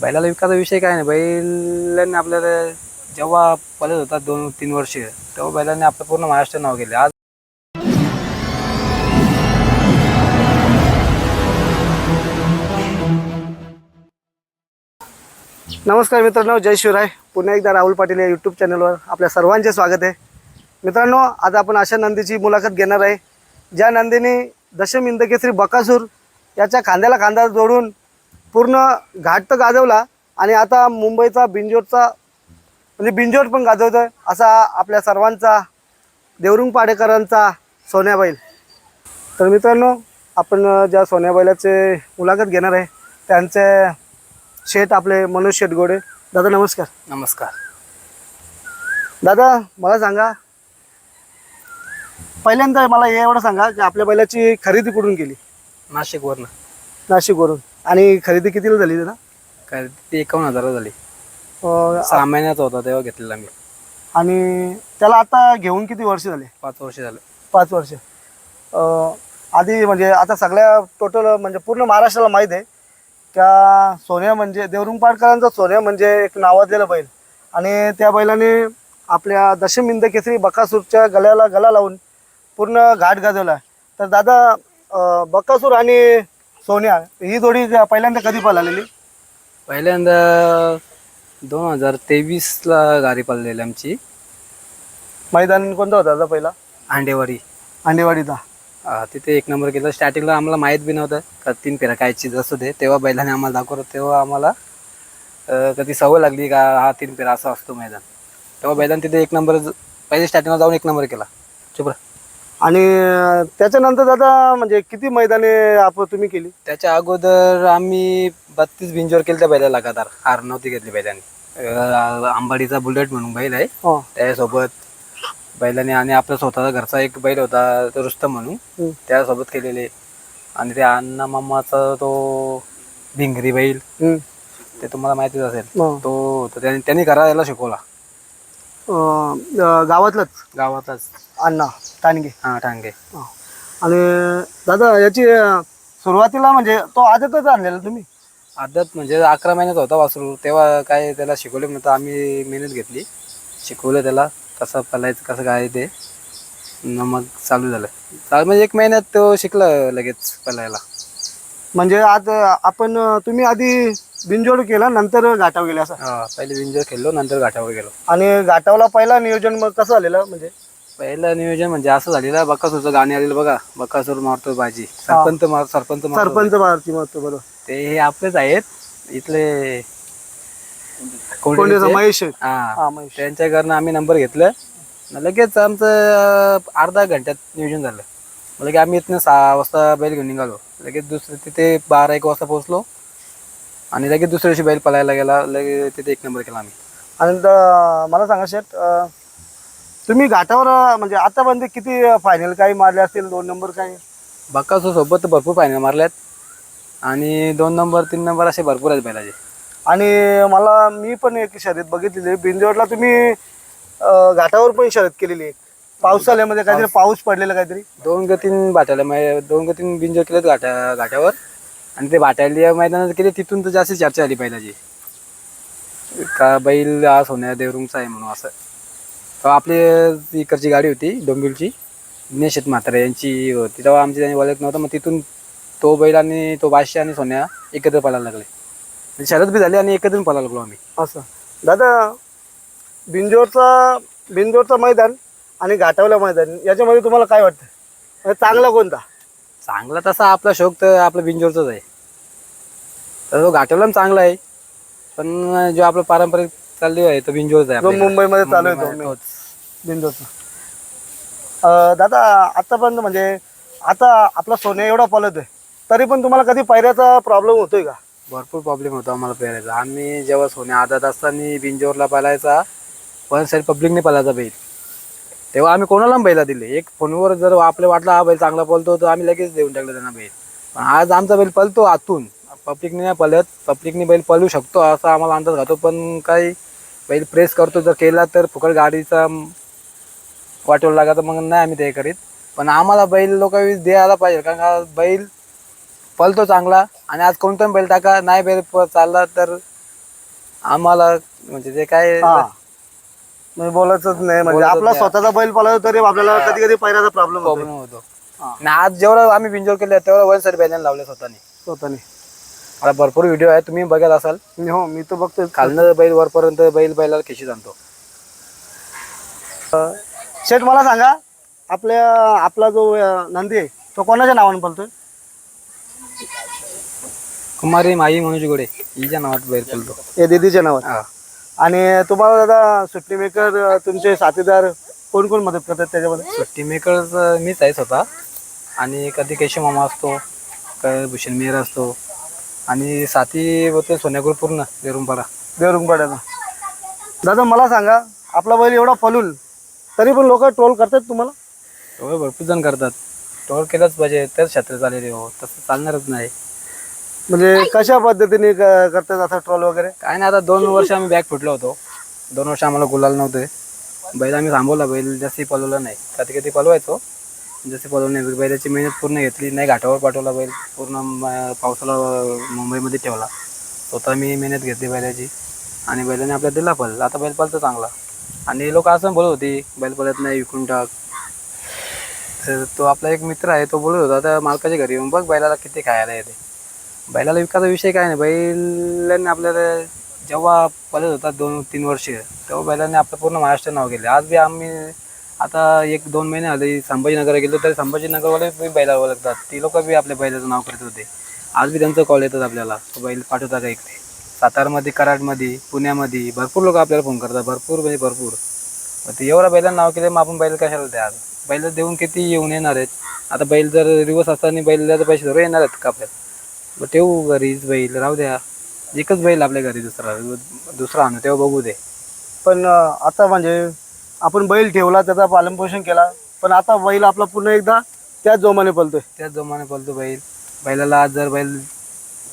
बैलाला विकायचा विषय काय नाही. बैलांनी आपल्याला जेव्हा पळत होता 2-3 वर्ष, तेव्हा बैलांनी आपलं पूर्ण महाराष्ट्र नाव केले. आज नमस्कार मित्रांनो, जय शिवराय. पुन्हा एकदा राहुल पाटील या यूट्यूब चॅनलवर आपल्या सर्वांचे स्वागत आहे. मित्रांनो, आज आपण अशा नंदीची मुलाखत घेणार आहे ज्या नंदीने दशम हिंदकेसरी बकासूर याच्या खांद्याला खांदा जोडून पूर्ण घाट तर गाजवला आणि आता मुंबईचा बिंजोरचा म्हणजे बिंजोर पण गाजवतोय असा आपल्या सर्वांचा देवरुंग पाडेकरांचा सोन्या बैल. तर मित्रांनो, आपण ज्या सोन्या बैलाचे मुलाखत घेणार आहे त्यांचे शेठ आपले मनोज शेटगोडे. दादा नमस्कार. नमस्कार. दादा मला सांगा, पहिल्यांदा मला एवढं सांगा की आपल्या बैलाची खरेदी कुठून केली? नाशिकवरनं. नाशिकवरून. आणि खरेदी कितीला झाली दादा? काय ती 51,000 झाली. अं, 6 महिन्याचा होता तेव्हा घेतलेला मी. आणि त्याला आता घेऊन किती वर्ष झाले? 5 वर्ष झाले. 5 वर्ष. आधी म्हणजे आता सगळ्या टोटल म्हणजे पूर्ण महाराष्ट्राला माहीत आहे का सोन्या म्हणजे देवरुंग पाडकरांचा सोन्या म्हणजे एक नावाजलेला बैल. आणि त्या बैलाने आपल्या दशम हिंदकेसरी बकासूरच्या गळ्याला गळा लावून पूर्ण घाट गाजवला. तर दादा, बकासूर आणि सोन्या ही जोडी पहिल्यांदा कधी पळालेली? पहिल्यांदा 2023ला गाडी पळलेली आमची. मैदान कोणता होता दादा पहिला? आंडेवाडी. आंडेवाडीचा. तिथे 1 नंबर केला. स्टार्टिंगला आम्हाला माहीत बी नव्हतं का 3 फेऱ्या कायची जसं ते. तेव्हा बैलाने आम्हाला दाखवलं, तेव्हा आम्हाला कधी सवय लागली का हा 3 फेरा असा असतो मैदान. तेव्हा बैलाने तिथे 1 नंबर पहिले स्टार्टिंगला जाऊन 1 नंबर केला. चुप. आणि त्याच्यानंतर दादा म्हणजे किती मैदाने तुम्ही केली? त्याच्या अगोदर आम्ही 32 बिंजोर केले त्या बैलाला लगातार. हार नव्हती घेतली बैलाने. आंबाडीचा बुलेट म्हणून बैल आहे, त्याच्यासोबत बैलाने. आणि आपला स्वतःचा घरचा एक बैल होता तो रुस्तम म्हणून, त्यासोबत केलेले. आणि ते अण्णा मामाचा तो भिंगरी बैल, ते तुम्हाला माहितीच असेल. तो त्यांनी करायला शिकवला. गावातलाच अण्णा टाणगे. हा, टांगे. आणि दादा याची सुरुवातीला म्हणजे तो आदतच आणलेला तुम्ही? आदत म्हणजे 11 महिन्याचा होता वासरू. तेव्हा काय त्याला शिकवले म्हणतं आम्ही मेहनत घेतली, शिकवलं त्याला कसं पलायचं कसं काय ते. मग चालू झालं. म्हणजे 1 महिन्यात तो शिकला लगेच पलायला. म्हणजे आज आपण तुम्ही आधी बिनजोड केला नंतर घाटावर गेले असं? पहिले बिंजोर खेळलो, नंतर घाटावर गेलो. आणि घाटावला पहिला नियोजन मग कसं झालेलं? म्हणजे पहिलं नियोजन म्हणजे असं झालेलं, बकासूरचं गाणे आलेलं बघा, बकासूर मारतो बाजी, सरपंच मारती मारतो. बरोबर. ते हे आपलेच आहेत इथले महेश. त्यांच्याकडनं आम्ही नंबर घेतलं. लगेच आमचं अर्धा घंट्यात नियोजन झालं. लगे आम्ही इथनं 6 वाजता बैल घेऊन निघालो. लगेच तिथे 12-1 वाजता पोहोचलो. आणि लगेच दुसऱ्या दिवशी बैल पळायला गेला. लगेच तिथे 1 नंबर केला आम्ही. आणि मला सांगा शेठ, तुम्ही घाटावर म्हणजे आतापर्यंत किती फायनल काही मारले असतील? 2 नंबर काही? बकासूर सोबत भरपूर फायनल मारल्यात. आणि 2 नंबर 3 नंबर असे भरपूर आहेत बैलाचे. आणि मी पण एक शर्यत बघितलेली बिंजोडला, तुम्ही घाटावर पण शर्यत केलेली आहे पावसाळ्यामध्ये. काहीतरी पाऊस पडलेला काहीतरी 2 का 3 बाटायला 2 का 3 बिंजोर केलेत घाटावर. आणि ते बाटायला मैदानात केले, तिथून तर जास्त चर्चा आली बैलाची का बैल हा सोन्या देवरुंगचा आहे म्हणून. असं आपली इकडची गाडी होती डोंबिवलीची, दिनेश म्हातारे यांची होती. तेव्हा आमची त्यांनी ओळख नव्हतं. मग तिथून तो बैल आणि तो बादशाह आणि सोन्या एकत्र पळायला लागले. शरद बी झाली आणि एकत्र पळायला लागलो आम्ही. असं दादा, बिंजोरचा मैदान आणि घाटावला मैदान याच्यामध्ये तुम्हाला काय वाटतं म्हणजे चांगला कोणता? चांगला तसा आपला शौक तर आपला बिंजोरचाच आहे. तर तो घाटावला चांगला आहे, पण जो आपला पारंपरिक चालू आहे तो बिंजोरचा आहे. मुंबईमध्ये चालू आहे बिंजोरचा. दादा, आतापर्यंत म्हणजे आता आपला सोन्या एवढा पळतोय, तरी पण तुम्हाला कधी पैऱ्याचा प्रॉब्लेम होतोय का? भरपूर प्रॉब्लेम होतो आम्हाला पेरायचा. आम्ही जेव्हा सोन्या आदत असताना बिंजोरला पळायचा, वन साईड पब्लिकने पळायचा बैल, तेव्हा आम्ही कोणाला बैला दिले. एक फोनवर जर आपल्या वाटला हा बैल चांगला पळतो तर आम्ही लगेच देऊन टाकलं त्यांना बैल. पण आज आमचा बैल पळतो आतून, पब्लिकने नाही पळत. पब्लिकने बैल पळू शकतो असा आम्हाला अंदाज घातो, पण काही बैल प्रेस करतो जर केला तर फुकट गाडीचा वाटोळ लागा तर मग नाही आम्ही ते करीत. पण आम्हाला बैल लोकांनी द्यायला पाहिजे, कारण का बैल पळतो चांगला. आणि आज कोणता बैल टाका नाही बैल चालला तर आम्हाला म्हणजे ते काय हा म्हणजे बोलायचंच नाही म्हणजे बोलायचंच आपला नाही. स्वतःचा बैल पळाला तरी आपल्याला कधी कधी पैराचा प्रॉब्लेम होतो प्रॉब्लेम होतो. आणि आज जेवढं आम्ही बिंजोर केलं तेवढं वन साईड बॅनर लावले स्वतःने. स्वतःने. मला भरपूर व्हिडिओ आहे, तुम्ही बघत असाल. हो मी तर बघतोय. खालनं बैल वरपर्यंत बैलाला खिशीत आणतो. शेठ मला सांगा आपला जो नंदी आहे तो कोणाच्या नावाने पळतोय? कुमारी माई मनोज गोडे हिच्या नावात बैल पळतो. हे दीदीच्या नावात. हा. आणि तुम्हाला दादा सुट्टी मेकर तुमचे साथीदार कोण कोण मदत करतात त्याच्यामध्ये? सुट्टी मेकर मीच आहे स्वतः. आणि कधी केशव मामा असतो, कधी भूषण मेहर असतो. आणि साथी होते सोन्या ग्रुप पूर्ण देरुंपाडा. देवरुंगपाड्याचा. दादा मला सांगा आपला बैल एवढा पळून तरी पण लोक ट्रोल करतात तुम्हाला? टोळ भरपूर जण करतात. टोळ केलंच पाहिजे तर क्षेत्र चालेल. हो तसं चालणारच नाही. म्हणजे कशा पद्धतीने करतात आता ट्रोल वगैरे? काय नाही, आता 2 वर्ष आम्ही बॅग फुटलो होतो. 2 वर्ष आम्हाला गुलाल नव्हते. बैल आम्ही थांबवला, बैल जास्ती पळवलं नाही. कधी कधी पळवायचो, जसे पळवलं नाही. बैलाची मेहनत पूर्ण घेतली नाही, घाटावर पाठवला बैल पूर्ण. पावसाला मुंबईमध्ये ठेवला. स्वतः मी मेहनत घेतली बैलाची आणि बैलाने आपल्याला दिला पळ. आता बैल पळतो चांगला. आणि लोक असं बोलत होती बैल पळत नाही विकून टाक. तर तो आपला एक मित्र आहे, तो बोलत होता आता मालकाच्या घरी येऊन बघ बैलाला किती खायला येते. बैलाला विकायचा विषय काय नाही. बैलांनी आपल्याला जेव्हा पळत होता 2-3 वर्ष, तेव्हा बैलांनी आपलं पूर्ण महाराष्ट्र नाव केले. आज बी आम्ही आता 1-2 महिने आले संभाजीनगर गेलो तरी संभाजीनगरवाले बी बैलाला ओळखतात. ती लोक बी आपल्या बैलाचं नाव करत होते. आज बी त्यांचं कॉल येतात आपल्याला, तो बैल पाठवता का इकडे. सातारमध्ये, कराडमध्ये, पुण्यामध्ये भरपूर लोक आपल्याला फोन करतात. भरपूर म्हणजे भरपूर. मग ते एवढा बैलांना नाव केलं, मग आपण बैल कशाला द्या? बैल देऊन किती येऊन येणार आहेत. आता बैल जर दिवस असताना बैलाचे पैसे धरून येणार आहेत का आपल्याला? मग ठेवू घरीच बैल, राहू द्या. एकच बैल आपल्या घरी, दुसरा आणू तेव्हा बघू दे. पण आता म्हणजे आपण बैल ठेवला, त्याचा पालनपोषण केला, पण आता बैल आपला पुन्हा एकदा त्याच जोमाने पळतोय. त्याच जोमाने पळतो बैल. बैलाला आज जर बैल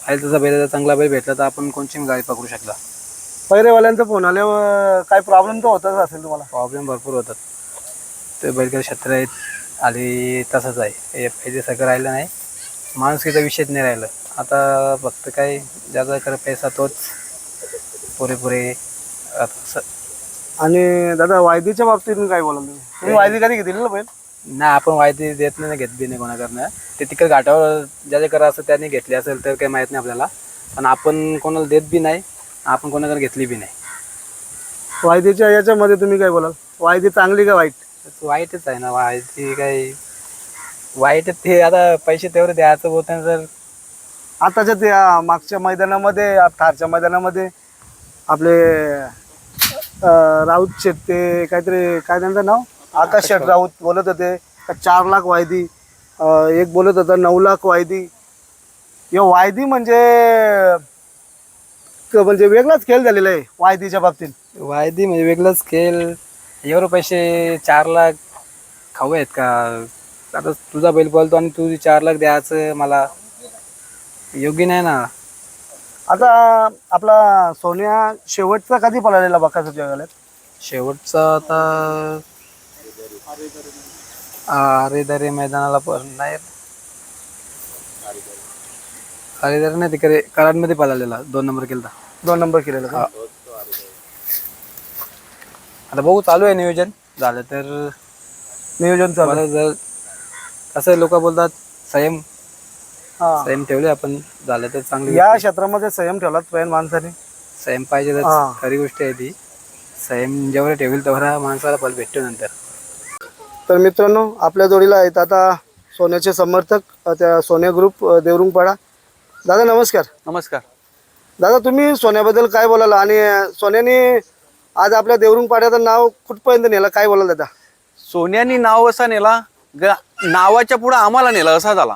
तसा बैलाचा चांगला बैल भेटला तर आपण कोणची गाडी पकडू शकला. पैरेवाल्यांचा फोन आल्यावर काय प्रॉब्लेम तर होतच असेल तुम्हाला? प्रॉब्लेम भरपूर होतात. ते बैलगाडी क्षेत्र आहेत आली तसंच आहे. हे पहिले सगळं राहिलं नाही, माणुसकीचा विषयच नाही राहिलं. आता फक्त काय ज्याचा खरं पैसा तोच पुरेपुरे असं. आणि दादा वायदीच्या बाबतीत काय बोलाल तुम्ही वायदी कधी घेतली ना बैल? नाही, आपण वायदी देत नाही, घेत बी नाही कोणाकडनं. ते तिकडे घाटावर ज्याचे करा असं त्याने घेतली असेल तर काही माहीत नाही आपल्याला. पण आपण कोणाला देत बी नाही, आपण कोणाकडे घेतली बी नाही. वायदीच्या याच्यामध्ये तुम्ही काय बोलाल? वायदी चांगली का वाईट? वाईटच आहे ना वायदी. काही वाईट ते आता पैसे तेवढे द्यायचं होतं जर. आताच्या त्या मागच्या मैदानामध्ये थारच्या मैदानामध्ये आपले राऊत शेट, ते काहीतरी काय त्यांचं नाव, आकाश शेट राऊत बोलत होते का 4 लाख वायदी, एक बोलत होता 9 लाख वायदी. या वायदी म्हणजे वेगळाच खेळ झालेला आहे वायदीच्या बाबतीत. वायदी म्हणजे वेगळंच खेळ. एवढे पैसे 4 लाख खाऊ आहेत का? आता तुझा बैल बोलतो आणि तू 4 लाख द्यायचं मला योग्य नाही ना. आता आपला सोन्या शेवटचा कधी पळालेला बकासूर जगाला? शेवटचा आता अरेदरे मैदानाला पण नाही, अरेदरे नाही, तिकडे कराडमध्ये पळालेला 2 नंबर केला. 2 नंबर केलेला का? आता बघू, चालू आहे नियोजन. झालं तर नियोजन चालू आहे. जर असं लोक बोलतात संयम हा. संयम ठेवले आपण, झालं तर चांगली. या क्षेत्रामध्ये संयम ठेवलाच पाहिजे माणसाने. संयम पाहिजे, हा. खरी गोष्ट आहे ती. संयम जेवढं ठेवेल तेवढा माणसाला फल भेटतो नंतर. तर मित्रांनो, आपल्या जोडीला आहेत आता सोन्याचे समर्थक, त्या सोन्या ग्रुप देवरुंगपाडा. दादा नमस्कार. नमस्कार. दादा तुम्ही सोन्याबद्दल काय बोलाल आणि सोन्याने आज आपल्या देवरुंगपाड्याचं नाव कुठपर्यंत नेलं, काय बोलाल दादा? सोन्यानी नाव असा नेला, नावाच्या पुढे आम्हाला नेलं असा झाला.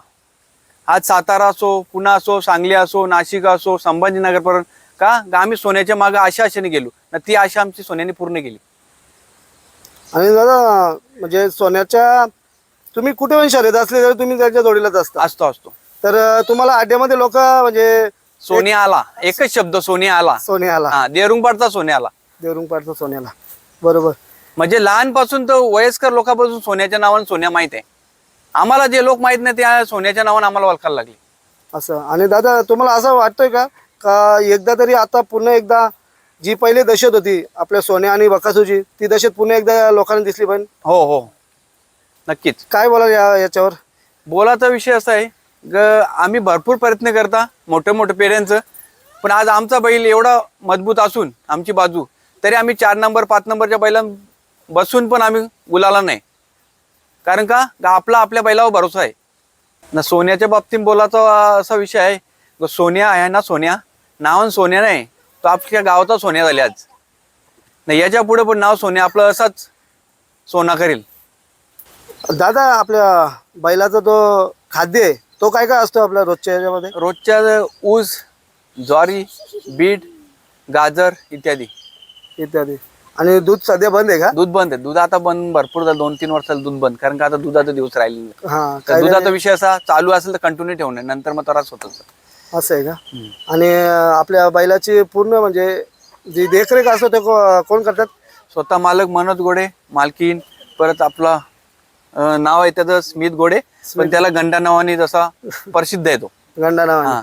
आज सातारा असो, पुणा असो, सांगली असो, नाशिक असो, संभाजीनगरपर्यंत का आम्ही सोन्याच्या मागे आशेने गेलो ना, ती आशा आमची सोन्याने पूर्ण केली. आणि दादा म्हणजे सोन्याच्या तुम्ही कुठे पण शर्यत असले तरी तुम्ही त्याच्या जोडीलाच असतो. तर तुम्हाला अड्ड्यामध्ये लोक म्हणजे सोन्या आला, एकच शब्द, सोन्या आला. सोन्या आला. हा, देरुंगपाडचा सोन्या आला. देवरुंगपाडचा सोन्याला, बरोबर. म्हणजे लहानपासून तर वयस्कर लोकांपासून सोन्याच्या नावाने सोन्या माहित आहे. आम्हाला जे लोक माहित नाही त्या सोन्याच्या नावाने आम्हाला ओळखायला लागले. असं. आणि दादा तुम्हाला असं वाटतंय का का एकदा तरी आता पुन्हा एकदा जी पहिली दशत होती आपल्या सोन्या आणि बकासूरची, ती दशत पुन्हा एकदा लोकांना दिसली पण हो हो नक्कीच. काय बोला याच्यावर? बोलाचा विषय असा आहे आम्ही भरपूर प्रयत्न करता मोठे मोठे पेऱ्यांचं, पण आज आमचा बैल एवढा मजबूत असून आमची बाजू, तरी आम्ही 4 नंबर 5 नंबरच्या बैलां बसून पण आम्ही गुलाला नाही. कारण का आपला आपल्या बैलावर भरोसा आहे ना. सोन्याच्या बाबतीत बोलायचा असा विषय आहे, सोन्या आहे ना, सोन्या नावान सोन्या नाही, तो आपल्या गावाचा सोन्या झाले आज नाही. याच्या पुढे पण नाव सोन्या आपलं असाच सोना करेल. दादा आपल्या बैलाचा तो खाद्य आहे तो काय काय असतो आपल्या रोजच्या याच्यामध्ये? रोजच्या ऊस, ज्वारी, बीट, गाजर इत्यादी. इत्यादी. आणि दूध सध्या बंद आहे का? दूध बंद आहे. दूध आता बंद भरपूर झालं, 2-3 वर्षाला दूध बंद. कारण का आता दुधाचा दिवस राहिले नाही. हा तर दुधाचा विषय असा चालू असेल तर कंटिन्यू ठेवणे, नंतर मग त्रास होतच. असं आहे का? आणि आपल्या बैलाची पूर्ण म्हणजे जी देखरेख असतो ते कोण करतात? स्वतः मालक मनोज गोडे, मालकीन, परत आपला नाव आहे त्याचं स्मित गोडे, पण त्याला गंडा नावाने जसा प्रसिद्ध आहे तो. गंडा हा नावाने.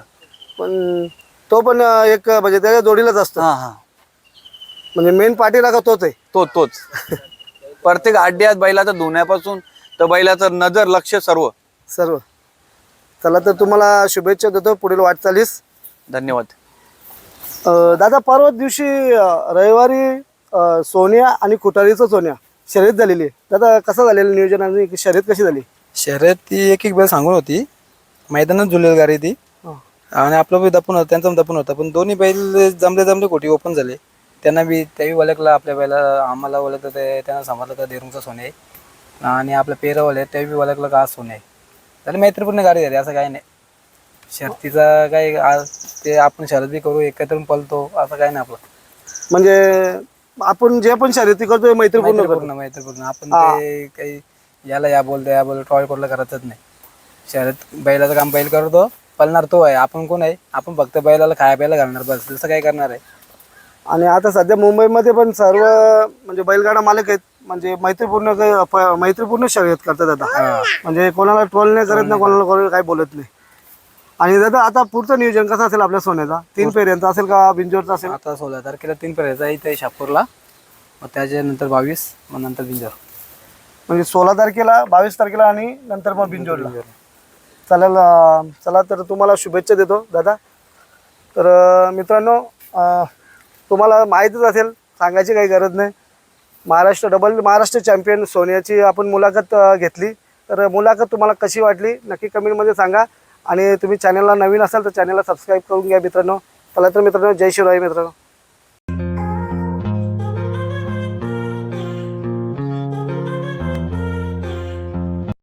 पण तो पण एक म्हणजे त्याच्या जोडीलाच असतो. हा हा म्हणजे मेन पाठीला का तोच आहे? तोच प्रत्येक अड्ड्यात बैलाचा धुण्यापासून तर बैलाचं नजर लक्ष सर्व. सर्व. चला तर तुम्हाला शुभेच्छा देतो पुढील वाटचालीस. धन्यवाद. दादा परवा दिवशी रविवारी सोन्या आणि खुटारीचं सोन्या शर्यत झालेली आहे. दादा कसं झालेलं नियोजन आणि शर्यत कशी झाली? शर्यत ती एक एक बैल सांगून होती, मैदानात झुलेल गाडी ती. हा. आणि आपलं बी दपून होतं, त्यांचं दपून होतं, पण दोन्ही बैल जमले खोटी ओपन झाले. त्यांना बी त्याही ओळखलं, आपल्या बैला आम्हाला ओळखलं, ते त्यांना समजलं का देरुंगचा सोने आहे. आणि आपलं पेरवले ते बी ओळखलं का आज सोने आहे. त्याला मैत्रीपूर्ण गाडी झाली, असं काही नाही. शर्तीचा काय आज ते आपण शर्यत बी करू एकत्र पळतो असं काही नाही. आपलं म्हणजे आपण जे पण शर्यती करतो मैत्रीपूर्ण करतो. मैत्रीपूर्ण आपण ते काही या बोल ट्रॉय करला करतच नाही. शर्यत बैलाचं काम बैल करतो, पळणार तो आहे, आपण कोण आहे? आपण फक्त बैलाला खाया प्यायला घालणार, बस. तसं काय करणार आहे? आणि आता सध्या मुंबईमध्ये पण सर्व म्हणजे बैलगाडा मालक आहेत, म्हणजे मैत्रीपूर्ण शर्यत करतात आता. म्हणजे कोणाला ट्रोल नाही करत ना, कोणाला काही बोलत नाही. आणि दादा आता पुढचं नियोजन कसं असेल आपल्या सोन्याचा? 3 फेऱ्यांचा असेल का बिंजोरचा असेल? आता 16 तारखेला 3 फेऱ्याचा इथे शापूरला, मग त्याच्यानंतर 22, मग नंतर बिंजोर. म्हणजे 16 तारखेला, 22 तारखेला आणि नंतर मग बिंजोरला. चालेल. चला तर तुम्हाला शुभेच्छा देतो दादा. तर मित्रांनो, तुम्हाला माहीतच असेल, सांगायची काही गरज नाही, महाराष्ट्र चॅम्पियन सोन्याची आपण मुलाखत घेतली. तर मुलाखत तुम्हाला कशी वाटली नक्की कमेंटमध्ये सांगा. आणि तुम्ही चॅनलला नवीन असाल तर चॅनलला सबस्क्राईब करून घ्या मित्रांनो. चला तर मित्रांनो, जय शिवराय मित्रांनो.